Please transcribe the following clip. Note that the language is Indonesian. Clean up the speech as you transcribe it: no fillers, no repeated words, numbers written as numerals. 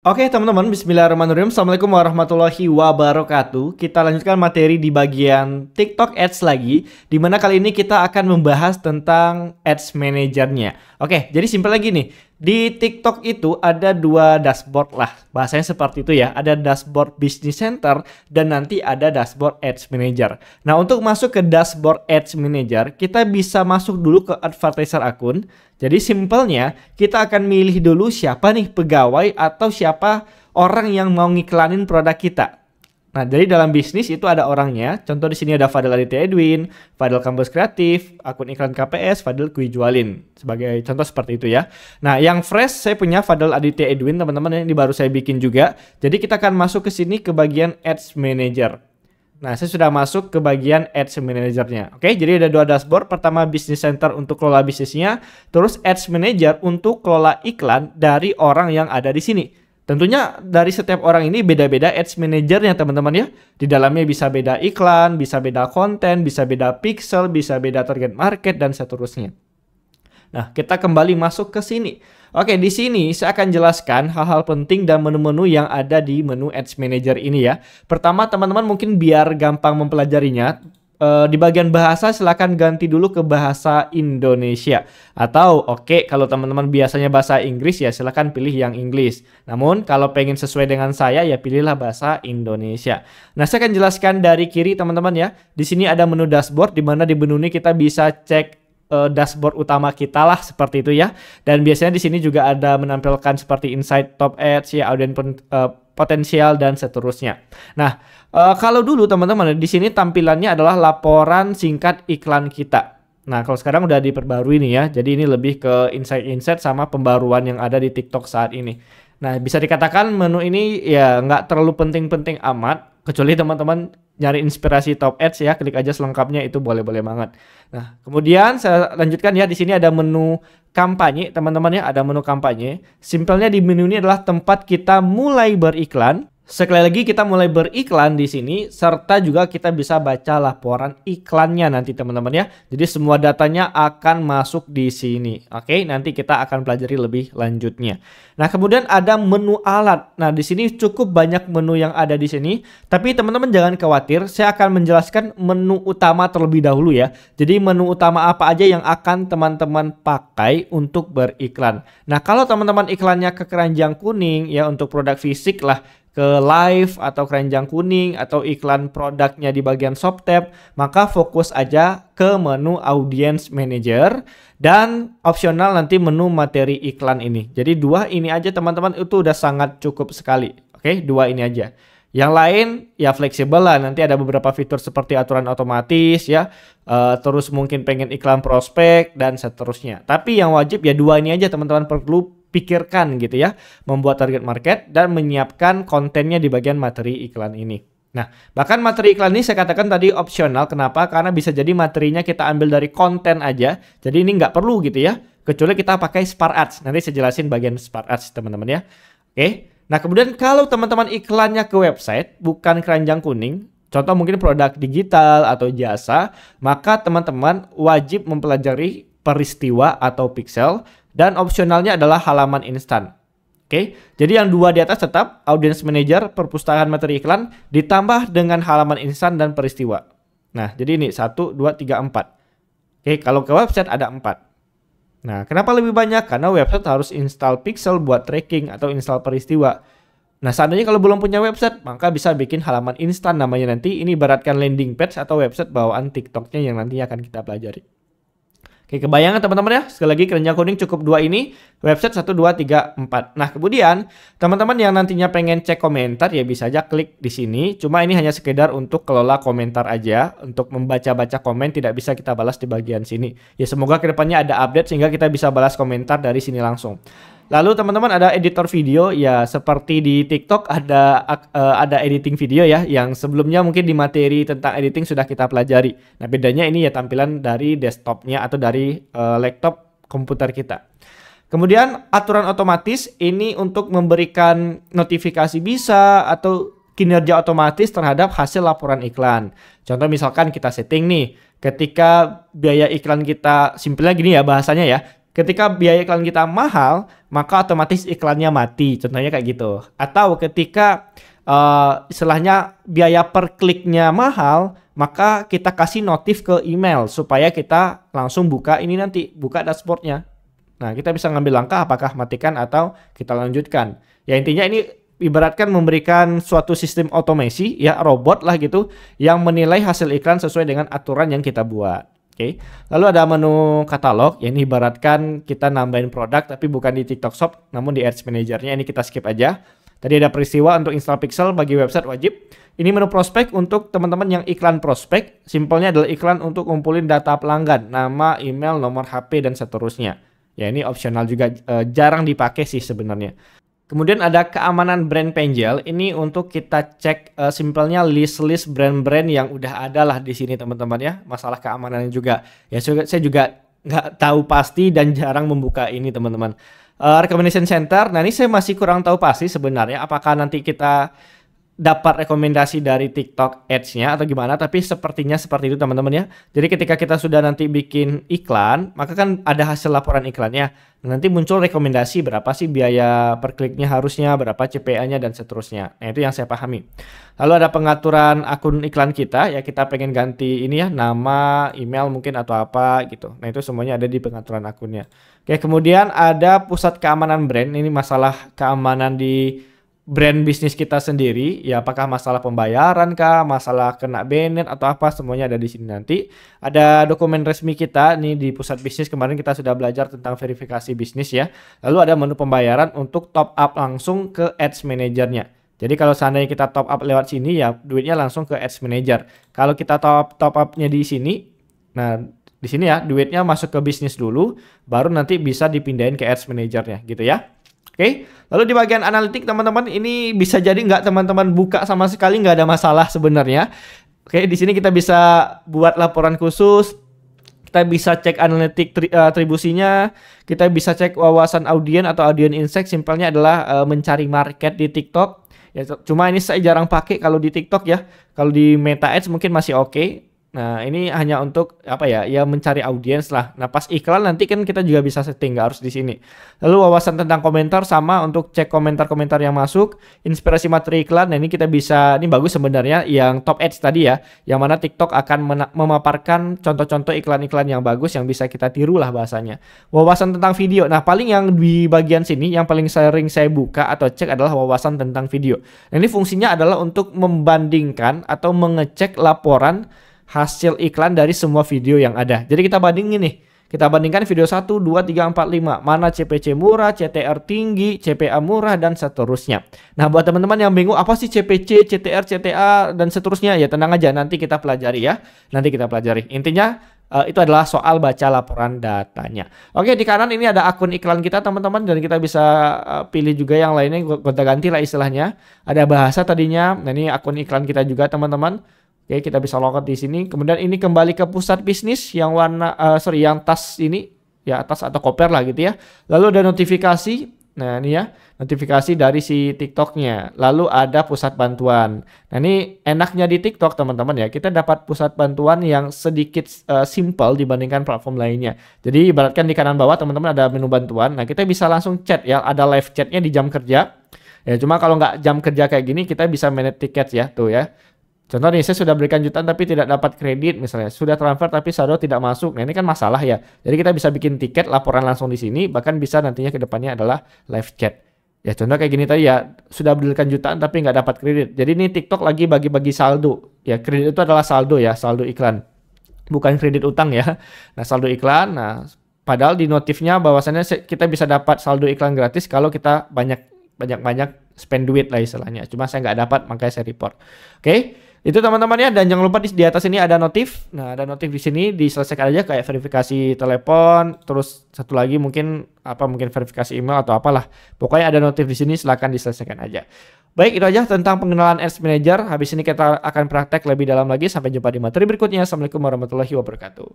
Oke teman-teman, bismillahirrahmanirrahim. Assalamualaikum warahmatullahi wabarakatuh. Kita lanjutkan materi di bagian TikTok Ads lagi, dimana kali ini kita akan membahas tentang Ads Manager-nya. Oke, jadi simpel lagi nih. Di TikTok itu ada dua dashboard lah, bahasanya seperti itu ya. Ada dashboard Business Center dan nanti ada dashboard Ads Manager. Nah, untuk masuk ke dashboard Ads Manager, kita bisa masuk dulu ke advertiser akun. Jadi simpelnya kita akan milih dulu siapa nih pegawai atau siapa orang yang mau ngiklanin produk kita. Nah, jadi dalam bisnis itu ada orangnya. Contoh di sini ada Fadel Aditya Edwin, Fadel Kampus Kreatif, akun iklan KPS, Fadel Kui Jualin. Sebagai contoh seperti itu ya. Nah, yang fresh saya punya Fadel Aditya Edwin, teman-teman, ini baru saya bikin juga. Jadi kita akan masuk ke sini ke bagian Ads Manager. Nah, saya sudah masuk ke bagian Ads Manager-nya. Oke, jadi ada dua dashboard. Pertama Business Center untuk kelola bisnisnya, terus Ads Manager untuk kelola iklan dari orang yang ada di sini. Tentunya dari setiap orang ini beda-beda Ads Manager-nya, teman-teman ya. Di dalamnya bisa beda iklan, bisa beda konten, bisa beda pixel, bisa beda target market, dan seterusnya. Nah, kita kembali masuk ke sini. Oke, di sini saya akan jelaskan hal-hal penting dan menu-menu yang ada di menu Ads Manager ini ya. Pertama, teman-teman mungkin biar gampang mempelajarinya, di bagian bahasa silakan ganti dulu ke bahasa Indonesia. Atau kalau teman-teman biasanya bahasa Inggris ya silakan pilih yang Inggris. Namun kalau pengen sesuai dengan saya ya pilihlah bahasa Indonesia. Nah, saya akan jelaskan dari kiri teman-teman ya. Di sini ada menu dashboard, di mana di menu ini kita bisa cek dashboard utama kita lah seperti itu ya. Dan biasanya di sini juga ada menampilkan seperti insight, top ads ya, audiens potensial dan seterusnya. Nah, kalau dulu teman-teman di sini tampilannya adalah laporan singkat iklan kita. Nah, kalau sekarang udah diperbarui nih ya. Jadi ini lebih ke insight sama pembaruan yang ada di TikTok saat ini. Nah, bisa dikatakan menu ini ya nggak terlalu penting-penting amat. Kecuali teman-teman nyari inspirasi top ads ya, klik aja selengkapnya, itu boleh-boleh banget. Nah, kemudian saya lanjutkan ya, di sini ada menu kampanye, teman-teman ya, ada menu kampanye. Simpelnya di menu ini adalah tempat kita mulai beriklan. Sekali lagi kita mulai beriklan di sini, serta juga kita bisa baca laporan iklannya nanti teman-teman ya. Jadi semua datanya akan masuk di sini. Oke, nanti kita akan pelajari lebih lanjutnya. Nah, kemudian ada menu alat. Nah, di sini cukup banyak menu yang ada di sini. Tapi teman-teman jangan khawatir, saya akan menjelaskan menu utama terlebih dahulu ya. Jadi menu utama apa aja yang akan teman-teman pakai untuk beriklan. Nah, kalau teman-teman iklannya ke keranjang kuning ya, untuk produk fisik lah, ke live atau keranjang kuning atau iklan produknya di bagian shop tab, maka fokus aja ke menu Audience Manager dan opsional nanti menu materi iklan ini. Jadi dua ini aja teman-teman, itu udah sangat cukup sekali. Oke, dua ini aja. Yang lain ya fleksibel lah, nanti ada beberapa fitur seperti aturan otomatis ya, terus mungkin pengen iklan prospek dan seterusnya. Tapi yang wajib ya dua ini aja teman-teman, perlu pikirkan gitu ya, membuat target market dan menyiapkan kontennya di bagian materi iklan ini. Nah, bahkan materi iklan ini saya katakan tadi opsional. Kenapa? Karena bisa jadi materinya kita ambil dari konten aja, jadi ini nggak perlu gitu ya, kecuali kita pakai Smart Ads. Nanti saya jelasin bagian Smart Ads teman-teman ya. Oke. Nah, kemudian kalau teman-teman iklannya ke website bukan keranjang kuning, contoh mungkin produk digital atau jasa, maka teman-teman wajib mempelajari peristiwa atau pixel, dan opsionalnya adalah halaman instan. Oke, jadi yang dua di atas tetap Audience Manager, perpustakaan materi iklan, ditambah dengan halaman instan dan peristiwa. Nah, jadi ini 1, 2, 3, 4. Oke, kalau ke website ada 4. Nah, kenapa lebih banyak? Karena website harus install pixel buat tracking atau install peristiwa. Nah, seandainya kalau belum punya website, maka bisa bikin halaman instan namanya nanti. Ini ibaratkan landing page atau website bawaan TikToknya yang nanti akan kita pelajari. Oke, kebayangan teman-teman ya. Sekali lagi keranjang kuning cukup dua ini, website 1, 2, 3, 4. Nah, kemudian teman-teman yang nantinya pengen cek komentar ya bisa aja klik di sini. Cuma ini hanya sekedar untuk kelola komentar aja, untuk membaca-baca komen, tidak bisa kita balas di bagian sini. Ya semoga kedepannya ada update sehingga kita bisa balas komentar dari sini langsung. Lalu teman-teman ada editor video ya, seperti di TikTok ada editing video ya, yang sebelumnya mungkin di materi tentang editing sudah kita pelajari. Nah, bedanya ini ya tampilan dari desktopnya atau dari laptop komputer kita. Kemudian aturan otomatis ini untuk memberikan notifikasi bisa atau kinerja otomatis terhadap hasil laporan iklan. Contoh misalkan kita setting nih, ketika biaya iklan kita, simpelnya gini ya bahasanya ya, Ketika biaya iklan kita mahal, maka otomatis iklannya mati. Contohnya kayak gitu. Atau ketika istilahnya biaya per kliknya mahal, maka kita kasih notif ke email supaya kita langsung buka ini nanti, buka dashboardnya. Nah, kita bisa ngambil langkah apakah matikan atau kita lanjutkan. Ya intinya ini ibaratkan memberikan suatu sistem otomasi, ya robot lah gitu, yang menilai hasil iklan sesuai dengan aturan yang kita buat. Oke. Lalu ada menu katalog, ya ini ibaratkan kita nambahin produk tapi bukan di TikTok Shop, namun di Ads Manager-nya, ini kita skip aja. Tadi ada peristiwa untuk install pixel bagi website wajib. Ini menu prospek untuk teman-teman yang iklan prospek. Simpelnya adalah iklan untuk ngumpulin data pelanggan, nama, email, nomor HP, dan seterusnya. Ya ini opsional juga, jarang dipakai sih sebenarnya. Kemudian ada keamanan brand penjel. Ini untuk kita cek simpelnya list-list brand-brand yang udah ada lah di sini teman-teman ya. Masalah keamanan juga. Ya saya juga nggak tahu pasti dan jarang membuka ini teman-teman. Recommendation Center. Nah ini saya masih kurang tahu pasti sebenarnya apakah nanti kita dapat rekomendasi dari TikTok Ads-nya atau gimana, tapi sepertinya seperti itu teman-teman ya. Jadi ketika kita sudah nanti bikin iklan, maka kan ada hasil laporan iklannya. Nanti muncul rekomendasi berapa sih biaya per kliknya harusnya, berapa CPA-nya dan seterusnya. Nah itu yang saya pahami. Lalu ada pengaturan akun iklan kita, ya kita pengen ganti ini ya, nama, email mungkin atau apa gitu. Nah itu semuanya ada di pengaturan akunnya. Oke, kemudian ada pusat keamanan brand. Ini masalah keamanan di brand bisnis kita sendiri, ya apakah masalah pembayaran kah, masalah kena banned atau apa, semuanya ada di sini nanti. Ada dokumen resmi kita nih di pusat bisnis, kemarin kita sudah belajar tentang verifikasi bisnis ya. Lalu ada menu pembayaran untuk top up langsung ke Ads Manager-nya. Jadi kalau seandainya kita top up lewat sini ya duitnya langsung ke Ads Manager. Kalau kita top up-nya di sini, nah di sini ya duitnya masuk ke bisnis dulu, baru nanti bisa dipindahin ke Ads Manager-nya gitu ya. Oke, lalu di bagian analitik teman-teman ini bisa jadi nggak teman-teman buka sama sekali, nggak ada masalah sebenarnya. Oke, di sini kita bisa buat laporan khusus, kita bisa cek analitik atribusinya, kita bisa cek wawasan audiens atau audience insight. Simpelnya adalah mencari market di TikTok. Ya, cuma ini saya jarang pakai kalau di TikTok ya. Kalau di Meta Ads mungkin masih oke. Nah ini hanya untuk apa ya? Ya mencari audiens lah. Nah pas iklan nanti kan kita juga bisa setting, nggak harus di sini. Lalu wawasan tentang komentar sama untuk cek komentar-komentar yang masuk. Inspirasi materi iklan. Nah ini kita bisa, ini bagus sebenarnya yang top ads tadi ya. Yang mana TikTok akan memaparkan contoh-contoh iklan-iklan yang bagus yang bisa kita tiru lah bahasanya. Wawasan tentang video. Nah paling yang di bagian sini yang paling sering saya buka atau cek adalah wawasan tentang video. Nah ini fungsinya adalah untuk membandingkan atau mengecek laporan hasil iklan dari semua video yang ada. Jadi kita bandingin nih. Kita bandingkan video 1, 2, 3, 4, 5. Mana CPC murah, CTR tinggi, CPA murah, dan seterusnya. Nah buat teman-teman yang bingung apa sih CPC, CTR, CTA, dan seterusnya. Ya tenang aja, nanti kita pelajari ya. Nanti kita pelajari. Intinya itu adalah soal baca laporan datanya. Oke, di kanan ini ada akun iklan kita teman-teman. Dan kita bisa pilih juga yang lainnya, gonta-ganti lah istilahnya. Ada bahasa tadinya. Nah ini akun iklan kita juga teman-teman. Oke, kita bisa logout di sini. Kemudian ini kembali ke pusat bisnis yang warna yang tas ini ya, atas atau koper lah gitu ya. Lalu ada notifikasi. Nah, ini ya, notifikasi dari si TikToknya. Lalu ada pusat bantuan. Nah, ini enaknya di TikTok teman-teman ya. Kita dapat pusat bantuan yang sedikit simple dibandingkan platform lainnya. Jadi ibaratkan di kanan bawah teman-teman ada menu bantuan. Nah, kita bisa langsung chat ya. Ada live chatnya di jam kerja. Ya, cuma kalau nggak jam kerja kayak gini kita bisa manage tiket ya, tuh ya. Contoh nih, saya sudah berikan jutaan tapi tidak dapat kredit misalnya. Sudah transfer tapi saldo tidak masuk. Nah ini kan masalah ya. Jadi kita bisa bikin tiket, laporan langsung di sini. Bahkan bisa nantinya ke depannya adalah live chat. Ya contoh kayak gini tadi ya. Sudah berikan jutaan tapi nggak dapat kredit. Jadi ini TikTok lagi bagi-bagi saldo. Ya kredit itu adalah saldo ya. Saldo iklan. Bukan kredit utang ya. Nah saldo iklan. Nah padahal di notifnya bahwasannya kita bisa dapat saldo iklan gratis kalau kita banyak spend duit lah istilahnya. Cuma saya nggak dapat makanya saya report. Oke. Itu teman-teman ya, dan jangan lupa di atas ini ada notif. Nah, ada notif di sini diselesaikan aja kayak verifikasi telepon, terus satu lagi mungkin verifikasi email atau apalah. Pokoknya ada notif di sini, silahkan diselesaikan aja. Baik, itu aja tentang pengenalan Ads Manager. Habis ini kita akan praktek lebih dalam lagi. Sampai jumpa di materi berikutnya. Assalamualaikum warahmatullahi wabarakatuh.